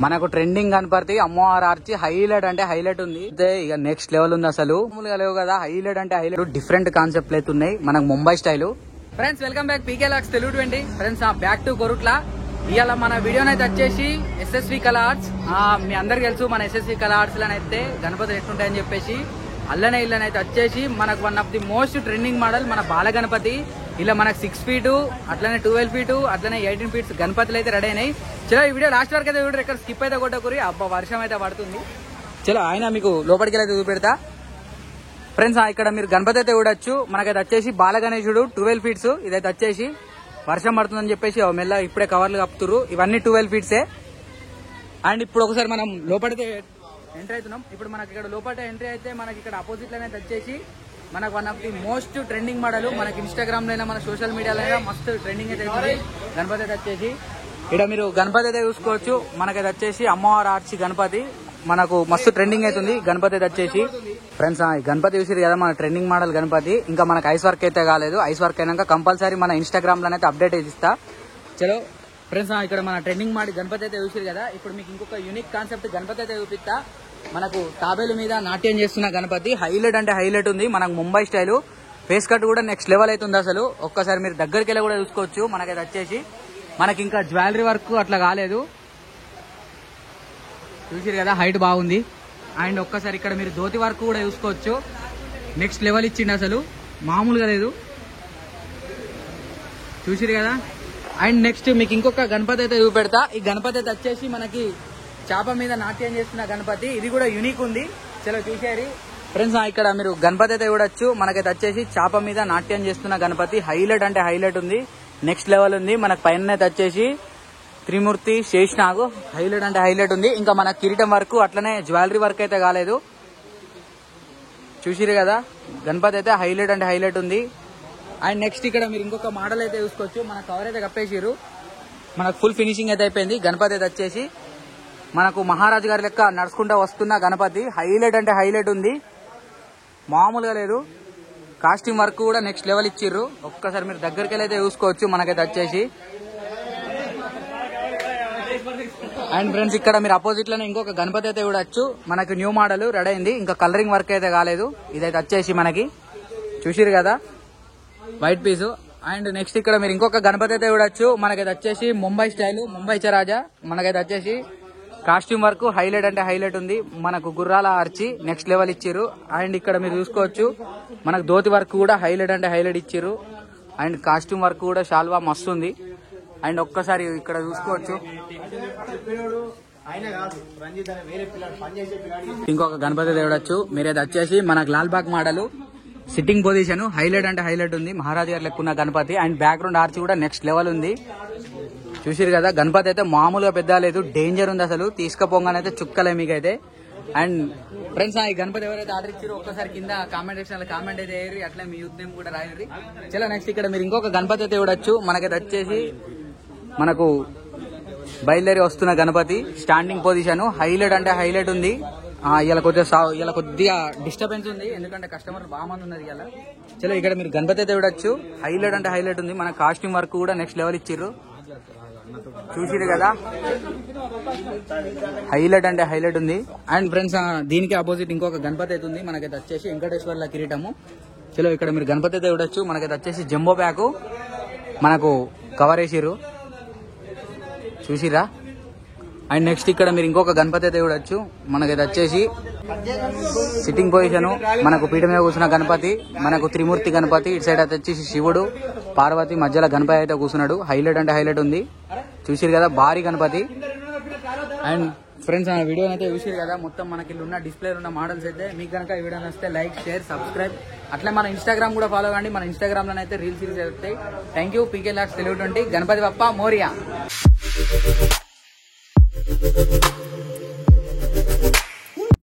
మనకు ట్రెండింగ్ గణపతి అమ్మవారి arch highlight అంటే హైలైట్ ఉంది. ఇక నెక్స్ట్ లెవెల్ ఉంది అసలు. లేవు కదా, హైలైట్ అంటే హైలైట్. డిఫరెంట్ కాన్సెప్ట్ అయితే ఉన్నాయి మనకు Mumbai style. Friends welcome back పీకే లాక్స్ Telugu 20. Friends back to Korutla. ఇవాళ మన వీడియోనైతే వచ్చేసి ఎస్ఎస్వి కళా ఆర్ట్స్. మీ అందరికి తెలుసు మన ఎస్ఎస్వి కళా ఆర్ట్స్ అయితే గణపతి ఎట్లుంటాయని చెప్పేసి అల్లనే ఇళ్ళనైతే వచ్చేసి మనకు one of the most trending model మన బాల గణపతి. ఇలా మనకు 6 feet అట్లనే 12 feet అట్లనే 18 feet గణపతులు అయితే రెడీ అయినాయి. చలో ఈ వీడియో లాస్ట్ వరకు అయితే వీడియో ఎక్కడ స్కిప్ అయితే కొట్టకూరి. అబ్బా వర్షం అయితే పడుతుంది. చలో ఆయన మీకు లోపలికి అయితే చూపెడతా. ఫ్రెండ్స్ ఇక్కడ మీరు గణపతి అయితే చూడొచ్చు. మనకైతే వచ్చేసి బాల గణేశుడు 12 feet. ఇదైతే వచ్చేసి వర్షం పడుతుందని చెప్పేసి మెల్ల ఇప్పుడే కవర్లు కప్పుతురు. ఇవన్నీ 12 feet. అండ్ ఇప్పుడు ఒకసారి మనం లోపలికి ఎంట్రీ అవుతున్నాం. ఇప్పుడు మనకి ఇక్కడ లోపల ఎంట్రీ అయితే మనకి ఇక్కడ అపోజిట్ లోనే వచ్చేసి మనకు one of the most trending model. మనకి ఇన్స్టాగ్రామ్ లో అయినా మన సోషల్ మీడియాలో అయినా మస్తు ట్రెండింగ్ అయితే అవుతుంది గణపతి అయితే వచ్చేసి. ఇక్కడ మీరు గణపతి అయితే చూసుకోవచ్చు. మనకైతే వచ్చేసి అమ్మవారి ఆర్చి గణపతి మనకు మస్తు ట్రెండింగ్ అవుతుంది గణపతి అయితే వచ్చేసి. ఫ్రెండ్స్ ఈ గణపతి చూసారు కదా మన ట్రెండింగ్ మోడల్ గణపతి. ఇంకా మనకు ఐస్ వర్క్ అయితే కాలేదు. ఐస్ వర్క్ అయినాక కంపల్సరీ మన ఇన్స్టాగ్రామ్ లోనైతే అప్డేట్ అయితే ఇస్తా. చలో ఫ్రెండ్స్ ఇక్కడ మన ట్రెండింగ్ మోడల్ గణపతి అయితే చూసారు కదా. ఇప్పుడు మీకు ఇంకొక యూనిక్ కాన్సెప్ట్ గణపతి అయితే చూపిస్తా. మనకు తాబేలు మీద నాట్యం చేస్తున్న గణపతి హైలైట్ అంటే హైలైట్ ఉంది. మనకు ముంబై స్టైల్. ఫేస్ కట్ కూడా నెక్స్ట్ లెవెల్ అవుతుంది అసలు. ఒక్కసారి మీరు దగ్గరికి వెళ్ళి కూడా చూసుకోవచ్చు. మనకైతే వచ్చేసి మనకి ఇంకా జ్యువెలరీ వర్క్ అట్లా కాలేదు. చూసారు కదా హైట్ బాగుంది. అండ్ ఒక్కసారి ఇక్కడ మీరు ధోతి వర్క్ కూడా చూసుకోవచ్చు. నెక్స్ట్ లెవెల్ ఇచ్చిండు అసలు, మామూలుగా లేదు. చూసారు కదా. అండ్ నెక్స్ట్ మీకు ఇంకొక గణపతి అయితే చూపెడతా. ఈ గణపతి అయితే వచ్చేసి మనకి చేప మీద నాట్యం చేస్తున్న గణపతి. ఇది కూడా యూనిక్ ఉంది. చలో చూసారు ఫ్రెండ్స్ ఇక్కడ మీరు గణపతి అయితే చూడొచ్చు. మనకైతే వచ్చేసి చేప మీద నాట్యం చేస్తున్న గణపతి హైలైట్ అంటే హైలైట్ ఉంది. నెక్స్ట్ లెవెల్ ఉంది. మనకు పైన అయితే వచ్చేసి త్రిమూర్తి శేషనాగు హైలైట్ అంటే హైలైట్ ఉంది. ఇంకా మన కిరీటం వర్క్ అట్లనే జ్యువెలరీ వర్క్ అయితే కాలేదు. చూసిరు కదా గణపతి అయితే హైలైట్ అంటే హైలైట్ ఉంది. అండ్ నెక్స్ట్ ఇక్కడ మీరు ఇంకొక మోడల్ అయితే చూసుకోవచ్చు. మన కవర్ అయితే కప్పేసిరు. మనకు ఫుల్ ఫినిషింగ్ అయితే అయిపోయింది. గణపతి అయితే వచ్చేసి మనకు మహారాజు గారి లెక్క నడుచుకుంటూ వస్తున్న గణపతి హైలైట్ అంటే హైలైట్ ఉంది, మామూలుగా లేదు. కాస్ట్యూమ్ వర్క్ కూడా నెక్స్ట్ లెవెల్ ఇచ్చిర్రు. ఒక్కసారి మీరు దగ్గరికి వెళ్ళి అయితే చూసుకోవచ్చు. మనకైతే వచ్చేసి అండ్ ఫ్రెండ్స్ ఇక్కడ మీరు అపోజిట్ లోనే ఇంకొక గణపతి అయితే చూడొచ్చు. మనకు న్యూ మోడల్ రెడీ అయింది. ఇంకా కలరింగ్ వర్క్ అయితే కాలేదు. ఇదైతే వచ్చేసి మనకి చూసిరు కదా వైట్ పీసు. అండ్ నెక్స్ట్ ఇక్కడ మీరు ఇంకొక గణపతి అయితే చూడొచ్చు. మనకైతే వచ్చేసి ముంబై స్టైల్, ముంబై చరాజా. మనకైతే వచ్చేసి కాస్ట్యూమ్ వర్క్ హైలైట్ అంటే హైలైట్ ఉంది. మనకు గుర్రాల ఆర్చి నెక్స్ట్ లెవెల్ ఇచ్చిర్రు. అండ్ ఇక్కడ మీరు చూసుకోవచ్చు మనకు ధోతి వర్క్ కూడా హైలైట్ అంటే హైలైట్ ఇచ్చిర్రు. అండ్ కాస్ట్యూమ్ వర్క్ కూడా షాల్వా మస్తు ఉంది. అండ్ ఒక్కసారి ఇక్కడ చూసుకోవచ్చు ఇంకొక గణపతి చూడొచ్చు. మీరైతే వచ్చేసి మనకు Lal Bagh model sitting position highlight అంటే హైలైట్ ఉంది. మహారాజు గారు లెక్కున్న గణపతి. అండ్ బ్యాక్గ్రౌండ్ ఆర్చి కూడా నెక్స్ట్ లెవెల్ ఉంది. చూసిరు కదా గణపతి అయితే మామూలుగా పెద్ద లేదు, డేంజర్ ఉంది అసలు. తీసుకపోగానైతే చుక్కలే మీకైతే. అండ్ ఫ్రెండ్స్ ఈ గణపతి ఎవరైతే ఆర్డర్ ఇచ్చారో ఒక్కసారి కింద కామెంట్ సెక్షన్ లో కామెంట్ అయితే వేయరు. అట్లా మీ యూత్ నేమ్ కూడా రాయరు. చలో నెక్స్ట్ ఇక్కడ మీరు ఇంకొక గణపతి అయితే చూడొచ్చు. మనకైతే వచ్చేసి మనకు బయలుదేరి వస్తున్న గణపతి స్టాండింగ్ పొజిషన్ హైలైట్ అంటే హైలైట్ ఉంది. ఇలా కొద్దిగా డిస్టర్బెన్స్ ఉంది, ఎందుకంటే కస్టమర్ బాగా మంది ఉన్నారు ఇలా. చలో ఇక్కడ మీరు గణపతి అయితే చూడొచ్చు. హైలైట్ అంటే హైలైట్ ఉంది. మన కాస్ట్యూమ్ వర్క్ కూడా నెక్స్ట్ లెవెల్ ఇచ్చిర్రు. చూసిరు కదా హైలైట్ అంటే హైలైట్ ఉంది. అండ్ ఫ్రెండ్స్ దీనికి అపోజిట్ ఇంకొక గణపతి అయితే ఉంది. మనకైతే వచ్చేసి వెంకటేశ్వర్ల కిరీటము. చలో ఇక్కడ మీరు గణపతి అయితే చూడొచ్చు. మనకైతే వచ్చేసి జంబో ప్యాక్ మనకు కవర్ వేసిర్రు. చూసిరా. అండ్ నెక్స్ట్ ఇక్కడ మీరు ఇంకొక గణపతి అయితే చూడొచ్చు. మనకైతే వచ్చేసి సిట్టింగ్ పొజిషన్ మనకు పీఠ మీద కూర్చున్న గణపతి. మనకు త్రిమూర్తి గణపతి. ఇటు సైడ్ అయితే వచ్చేసి శివుడు, పార్వతి, మధ్యలో గణపతి అయితే కూర్చున్నాడు. హైలైట్ అంటే హైలైట్ ఉంది. చూసిరు కదా భారీ గణపతి. అండ్ ఫ్రెండ్స్ వీడియో అయితే చూసిరు కదా మొత్తం మనకి ఉన్న డిస్ప్లే ఉన్న మోడల్స్ అయితే. మీకు కనుక ఈ వీడియో నచ్చితే లైక్, షేర్, సబ్స్క్రైబ్. అట్లా మన ఇన్స్టాగ్రామ్ కూడా ఫాలో కండి. మన ఇన్స్టాగ్రామ్ లోనైతే రీల్స్ అవుతాయి. Thank you. పీకే లాక్స్ తెలుగు 20. గణపతి బప్పా మోరియా.